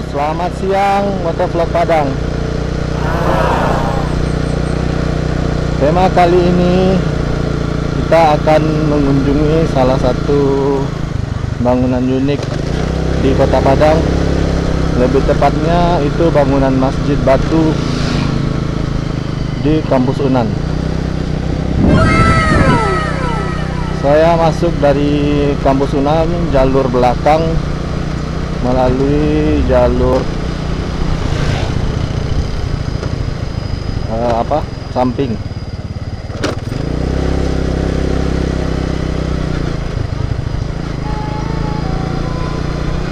selamat siang Motovlog Padang. Tema kali ini kita akan mengunjungi salah satu bangunan unik di Kota Padang. Lebih tepatnya itu bangunan Masjid Batu di Kampus Unan. Saya masuk dari Kampus Unan jalur belakang melalui jalur samping.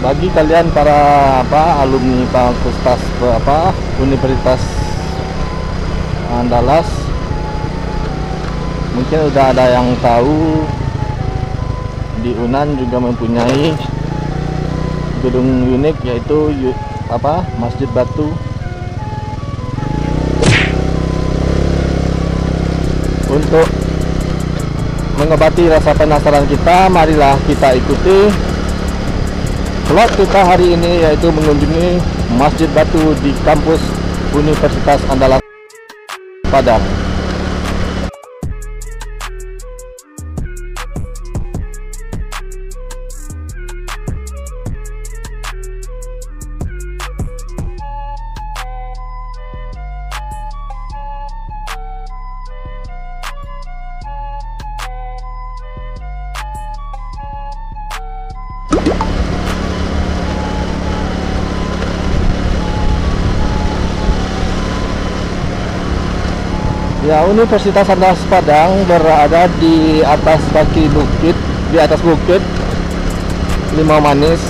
Bagi kalian para alumni fakultas Universitas Andalas, mungkin udah ada yang tahu di Unan juga mempunyai gedung unik, yaitu Masjid Batu. Untuk mengobati rasa penasaran kita, marilah kita ikuti vlog kita hari ini, yaitu mengunjungi Masjid Batu di kampus Universitas Andalas Padang. Ya, Universitas Andalas Padang berada di atas kaki bukit, di atas bukit Limau Manis.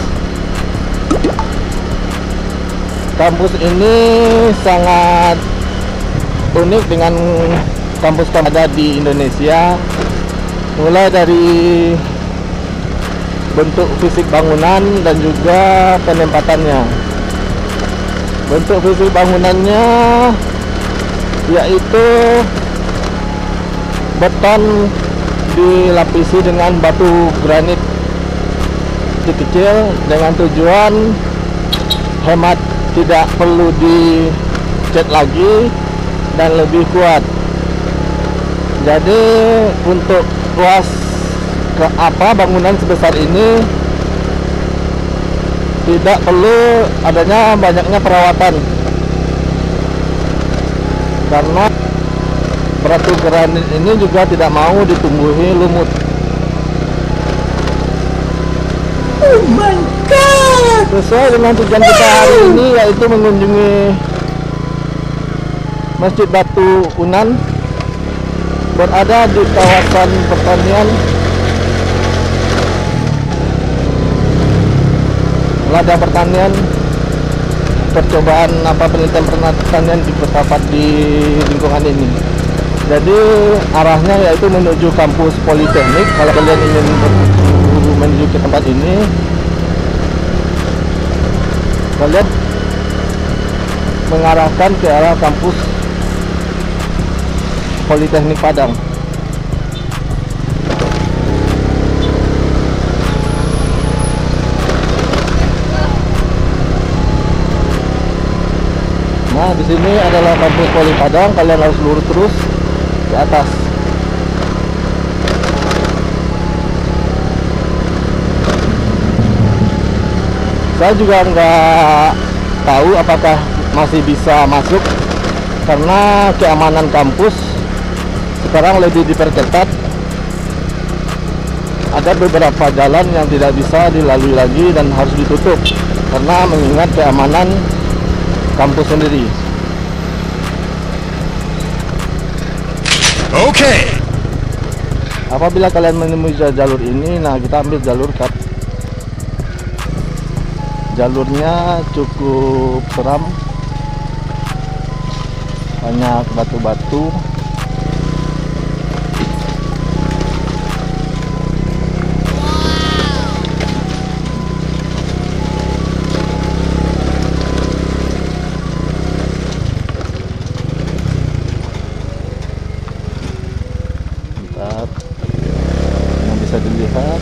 Kampus ini sangat unik dengan kampus yang ada di Indonesia, mulai dari bentuk fisik bangunan dan juga penempatannya. Bentuk fisik bangunannya yaitu beton dilapisi dengan batu granit kecil dengan tujuan hemat, tidak perlu dicat lagi dan lebih kuat. Jadi untuk ruas bangunan sebesar ini tidak perlu adanya banyaknya perawatan, karena batu granit ini juga tidak mau ditumbuhi lumut. Oh my god! Sesuai dengan tujuan kita hari ini, yaitu mengunjungi Masjid Batu Unan, berada di kawasan pertanian, ladang pertanian. Percobaan penelitian pertanian diperdapat di lingkungan ini. Jadi arahnya yaitu menuju kampus Politeknik. Kalau kalian ingin menuju ke tempat ini, kalian mengarahkan ke arah kampus Politeknik Padang. Nah, di sini adalah kampus Poli Padang. Kalian harus lurus terus ke atas. Saya juga nggak tahu apakah masih bisa masuk, karena keamanan kampus sekarang lebih diperketat. Ada beberapa jalan yang tidak bisa dilalui lagi dan harus ditutup karena mengingat keamanan kampus sendiri. Oke. Apabila kalian menemui jalur ini, nah kita ambil jalur cut. Jalurnya cukup seram, banyak batu-batu. Yang bisa dilihat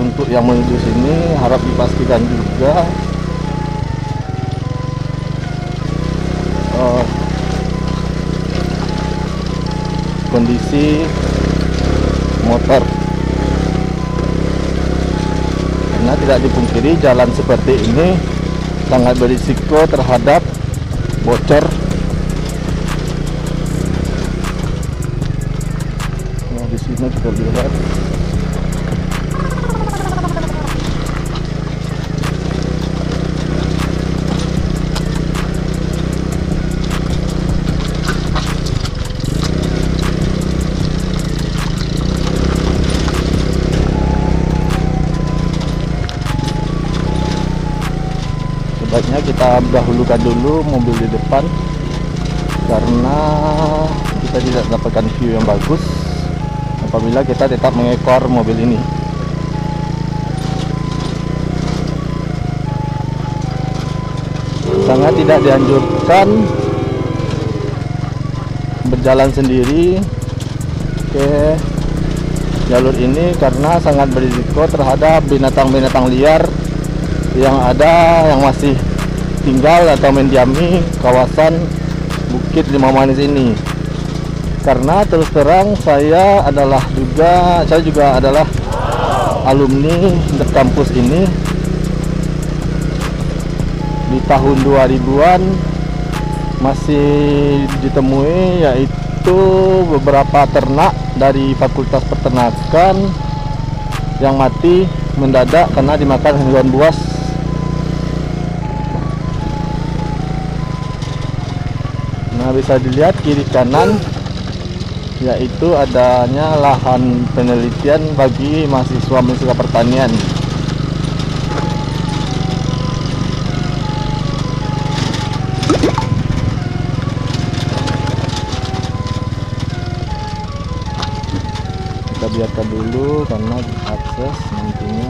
untuk yang menuju sini harap dipastikan juga kondisi motor, karena tidak dipungkiri jalan seperti ini sangat berisiko terhadap bocor. Nah, di sini kita lihat sebaiknya kita dahulukan dulu mobil di depan karena kita tidak dapatkan view yang bagus apabila kita tetap mengekor mobil ini. Sangat tidak dianjurkan berjalan sendiri ke jalur ini karena sangat berisiko terhadap binatang-binatang liar yang ada yang masih tinggal atau mendiami kawasan Bukit Limau Manis ini. Karena terus terang saya juga adalah alumni kampus ini. Di tahun 2000-an masih ditemui yaitu beberapa ternak dari Fakultas Peternakan yang mati mendadak karena dimakan hewan buas. Nah, bisa dilihat kiri kanan yaitu adanya lahan penelitian bagi mahasiswa pertanian. Kita biarkan dulu karena akses nantinya.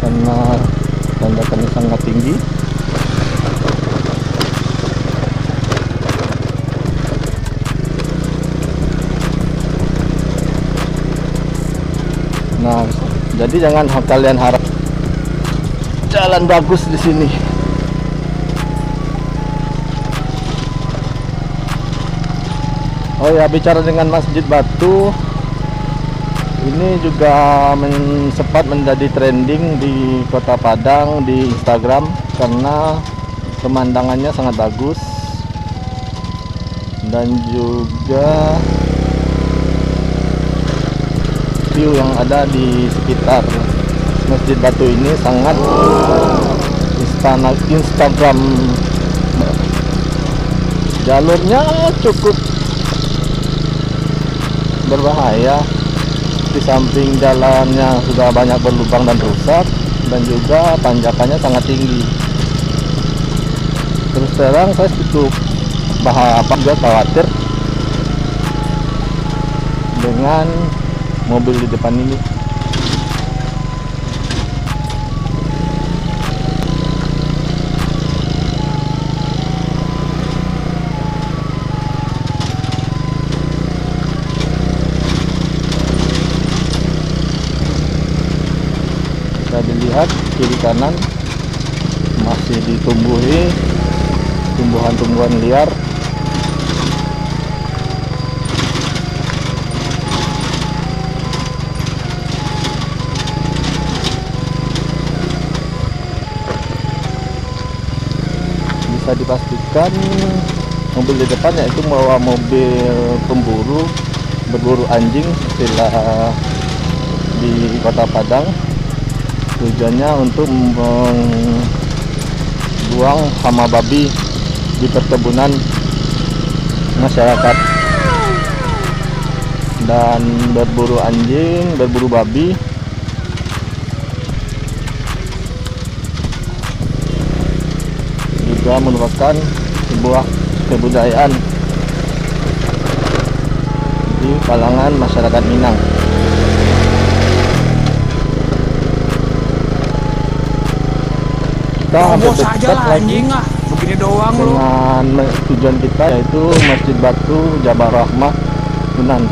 Karena tanjakannya sangat tinggi. Nah, jadi jangan kalian harap jalan bagus di sini. Oh ya, bicara dengan Masjid Batu, ini juga sempat menjadi trending di Kota Padang di Instagram karena pemandangannya sangat bagus dan juga view yang ada di sekitar Masjid Batu ini sangat Instagram. Jalurnya cukup berbahaya. Di samping jalannya sudah banyak berlubang dan rusak, dan juga tanjakannya sangat tinggi. Terus terang saya cukup juga khawatir dengan mobil di depan ini. Dilihat kiri kanan masih ditumbuhi tumbuhan-tumbuhan liar. Bisa dipastikan mobil di depan yaitu membawa mobil pemburu berburu anjing setelah di Kota Padang. Tujuannya untuk membuang hama babi di perkebunan masyarakat dan berburu anjing, berburu babi. Juga merupakan sebuah kebudayaan di kalangan masyarakat Minang. Kita hampir dekat lagi begini doang dengan tujuan kita, yaitu Masjid Batu Jabal Rahmah Yunan.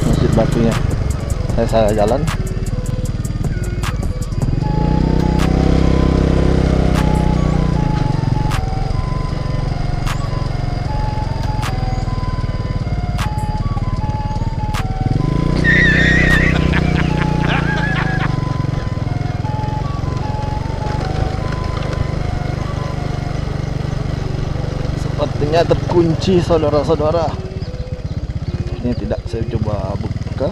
Masjid Batunya. Saya jalan. Sepertinya terkunci, saudara-saudara. Ini tidak, saya coba buka.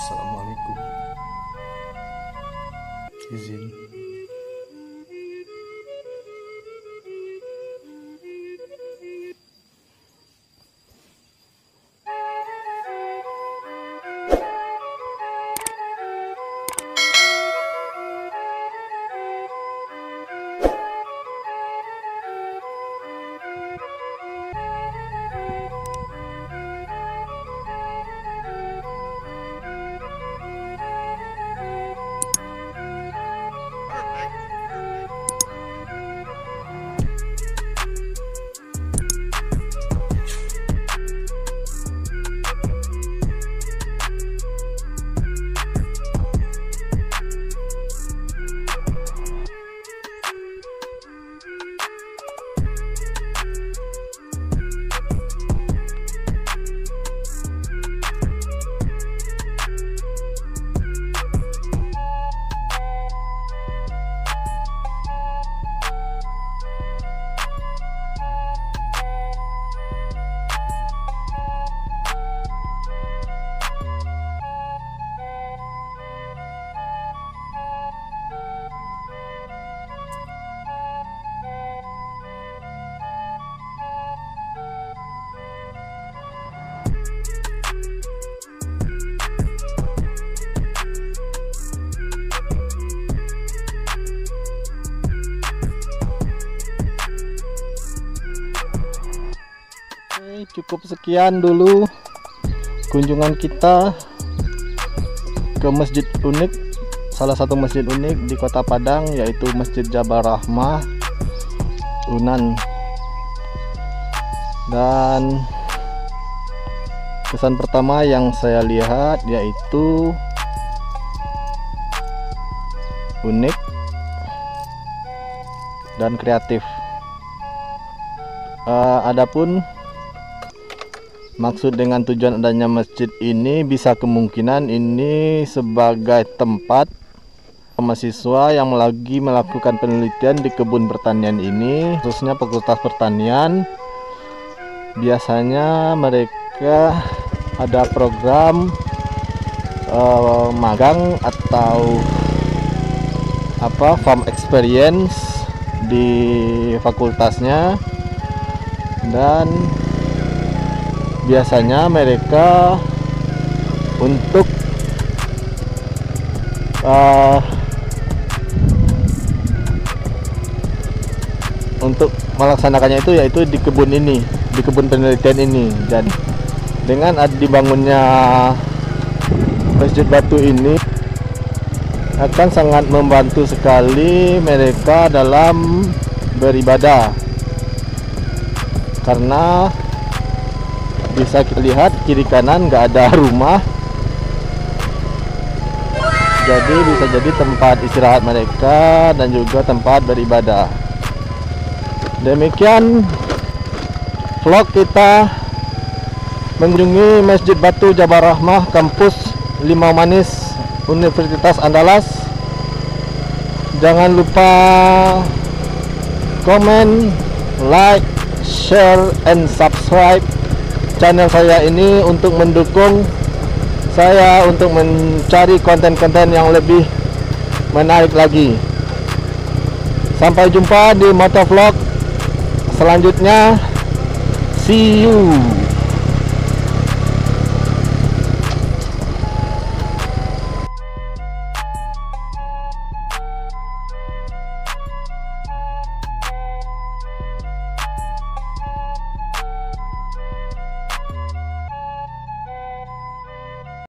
Assalamualaikum. Izin. Cukup sekian dulu kunjungan kita ke Masjid Unik salah satu masjid unik di Kota Padang, yaitu Masjid Jabal Rahmah Unan. Dan kesan pertama yang saya lihat yaitu unik dan kreatif. Adapun maksud dengan tujuan adanya masjid ini, bisa kemungkinan ini sebagai tempat mahasiswa yang lagi melakukan penelitian di kebun pertanian ini, khususnya Fakultas Pertanian. Biasanya mereka ada program magang atau farm experience di fakultasnya, dan biasanya mereka untuk melaksanakannya itu yaitu di kebun ini, di kebun penelitian ini. Dan dengan dibangunnya masjid batu ini akan sangat membantu sekali mereka dalam beribadah, karena bisa kita lihat kiri kanan nggak ada rumah, jadi bisa jadi tempat istirahat mereka dan juga tempat beribadah. Demikian vlog kita mengunjungi Masjid Batu Jabal Rahmah, kampus Limau Manis, Universitas Andalas. Jangan lupa komen, like, share, and subscribe channel saya ini untuk mendukung saya untuk mencari konten-konten yang lebih menarik lagi. Sampai jumpa di motovlog selanjutnya. See you.